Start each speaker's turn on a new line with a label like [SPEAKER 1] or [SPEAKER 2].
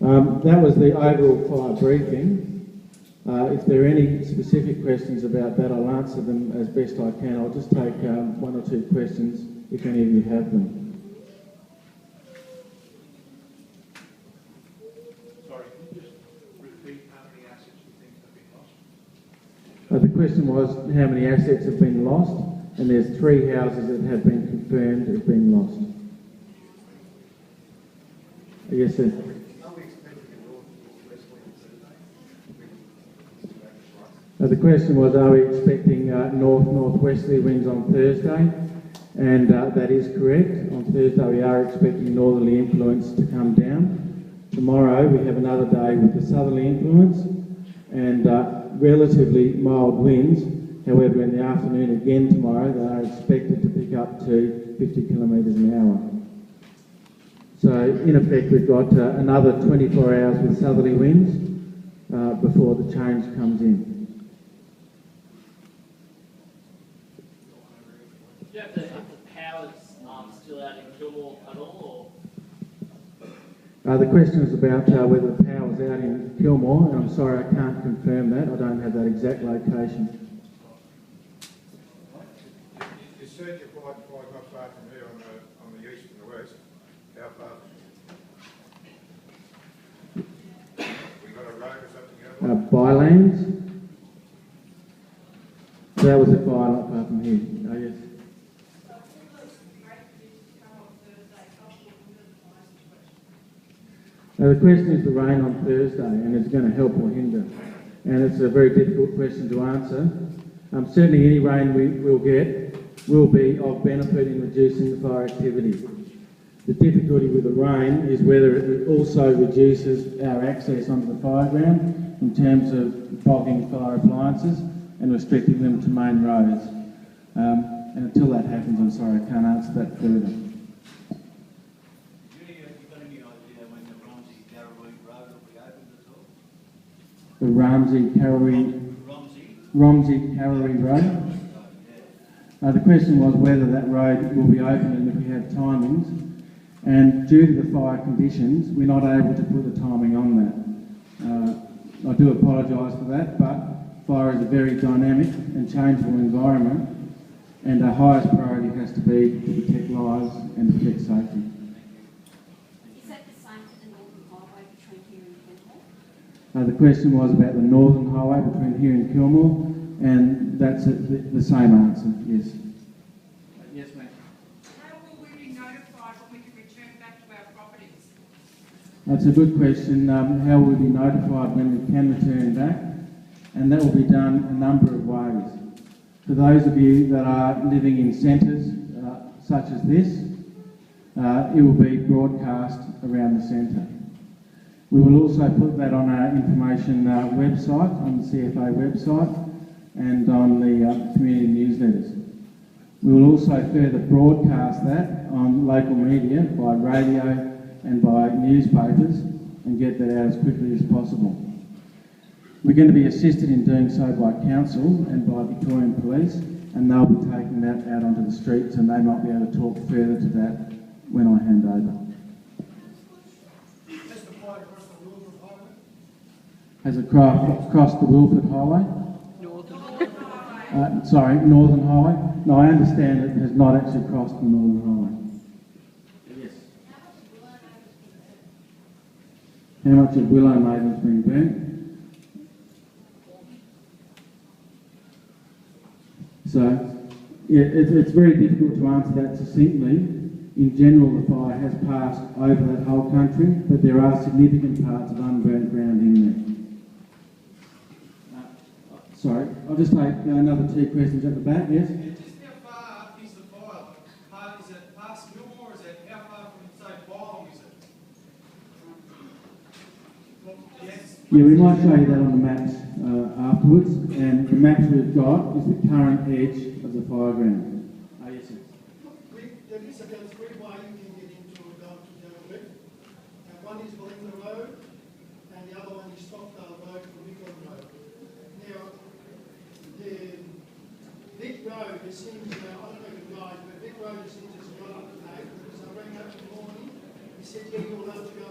[SPEAKER 1] That was the overall fire briefing. If there are any specific questions about that, I'll answer them as best I can. I'll just take one or two questions if any of you have them.
[SPEAKER 2] Sorry, can you just repeat how many assets you think have been lost?
[SPEAKER 1] The question was how many assets have been lost, and there's 3 houses that have been confirmed as being lost. Yes, sir. The question was, are we expecting north-northwesterly winds on Thursday? And that is correct. On Thursday we are expecting northerly influence to come down. Tomorrow we have another day with the southerly influence and relatively mild winds. However, in the afternoon again tomorrow they are expected to pick up to 50 kilometres an hour. So in effect we've got another 24 hours with southerly winds before the change comes in.
[SPEAKER 3] Do you have the power's still out in Kilmore at all? Or?
[SPEAKER 1] The question is about whether the power's out in Kilmore, and I'm sorry I can't confirm that. I don't have that exact location.
[SPEAKER 2] You said you're quite not far from here on the east and the west. How far? We got a road or something?
[SPEAKER 1] Bylands. That was a fire not far from here. Oh, yes. Now the question is the rain on Thursday, and it's going to help or hinder. And it's a very difficult question to answer. Certainly any rain we will get will be of benefit in reducing the fire activity. The difficulty with the rain is whether it also reduces our access onto the fire ground in terms of bogging fire appliances and restricting them to main roads. And until that happens, I'm sorry, I can't answer that further. The Romsey-Karori Road. The question was whether that road will be open and if we have timings. And due to the fire conditions, we're not able to put the timing on that. I do apologise for that, but fire is a very dynamic and changeable environment, and our highest priority has to be to protect lives and protect safety.
[SPEAKER 4] Is that the same for the Northern Highway between here and Kilmore?
[SPEAKER 1] The question was about the Northern Highway between here and Kilmore, and that's the same answer, yes. Yes, ma'am.
[SPEAKER 5] How will we be notified when we can return back to our properties?
[SPEAKER 1] That's a good question. How will we be notified when we can return back? And that will be done a number of ways. For those of you that are living in centres such as this, it will be broadcast around the centre. We will also put that on our information website, on the CFA website, and on the community newsletters. We will also further broadcast that on local media, by radio and by newspapers, and get that out as quickly as possible. We're going to be assisted in doing so by Council and by Victorian Police, and they'll be taking that out onto the streets, and they might be able to talk further to that when I hand over. Has it crossed the Wilford Highway? Northern Highway. No, I understand it has not actually crossed the Northern Highway. Yes. How much of Willow Maiden has been burnt? So, yeah, it's very difficult to answer that succinctly. In general, the fire has passed over that whole country, but there are significant parts of unburnt ground in there. Sorry, I'll just take another 2 questions at the back, yes?
[SPEAKER 6] Just how far is the fire? Is it past Kilmore, or is it how far from, say, Wallan is it? Yes.
[SPEAKER 1] Yeah, we might show you that on the maps afterwards, and the maps we've got is the current edge of the fire ground. Oh, yes, sir.
[SPEAKER 7] There is a three way you can get into down to Derelict. One is Wallan Road, and the other one is Stockdale Road from Wicklow Road. Now, the Vic Road, it seems, I don't know if you guys, but Vic Road, it seems it's not up to date, because I rang up in the morning, he said, yeah, you're allowed to go